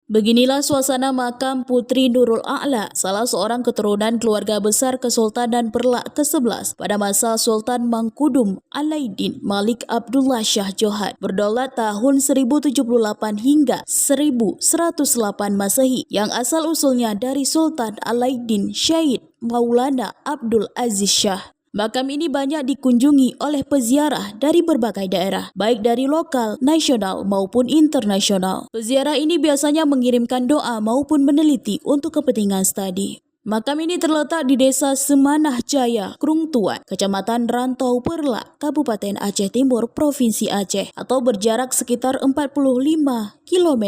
Beginilah suasana makam Putri Nurul A'la, salah seorang keturunan keluarga besar Kesultanan Perlak ke-11 pada masa Sultan Mangkudum Alaiddin Malik Abdullah Shah Johat berdaulat tahun 1078 hingga 1108 Masehi, yang asal-usulnya dari Sultan Alaiddin Syahid Maulana Abdul Aziz Shah. Makam ini banyak dikunjungi oleh peziarah dari berbagai daerah, baik dari lokal, nasional maupun internasional. Peziarah ini biasanya mengirimkan doa maupun meneliti untuk kepentingan studi. Makam ini terletak di Desa Semanah Jaya, Krung Tuan, Kecamatan Rantau Perlak, Kabupaten Aceh Timur, Provinsi Aceh, atau berjarak sekitar 45 km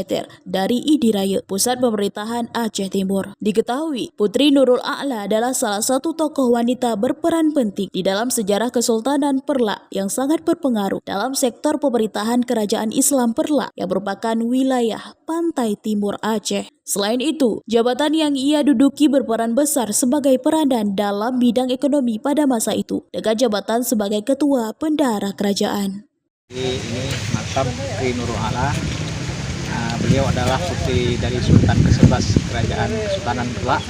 dari Idiraya, pusat pemerintahan Aceh Timur. Diketahui, Putri Nurul A'la adalah salah satu tokoh wanita berperan penting di dalam sejarah Kesultanan Perlak yang sangat berpengaruh dalam sektor pemerintahan Kerajaan Islam Perlak yang merupakan wilayah pantai timur Aceh. Selain itu, jabatan yang ia duduki berperan besar sebagai peranan dalam bidang ekonomi pada masa itu, dengan jabatan sebagai Ketua Bendahara Kerajaan. Ini makam Putri Nurul A'la. Beliau adalah putri dari Sultan ke-11 Kerajaan Kesultanan Perlak.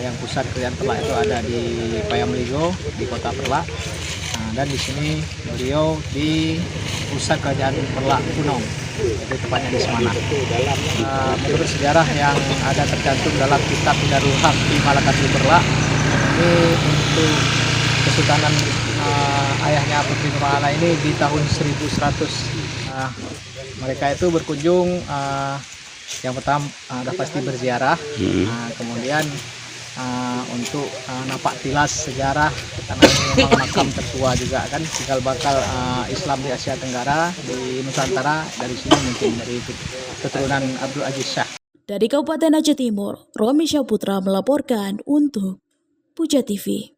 Yang pusat kerajaan Perlak itu ada di Payamligo, di kota Perlak. Dan di sini beliau di pusat kerajaan Perlak kuno, itu tepatnya di Semanah. Menurut sejarah yang ada tercantum dalam kitab Darul Haq di Malakatul Perlak, ini untuk Kesultanan ayahnya Putri Nurul A'la ini di tahun 1100. Mereka itu berkunjung, yang pertama pasti berziarah, kemudian untuk nampak tilas sejarah, karena ini memang makam tertua juga kan, cikal bakal Islam di Asia Tenggara, di Nusantara. Dari sini mungkin dari keturunan Abdul Aziz Shah. Dari Kabupaten Aceh Timur, Romi Syaputra melaporkan untuk Puja TV.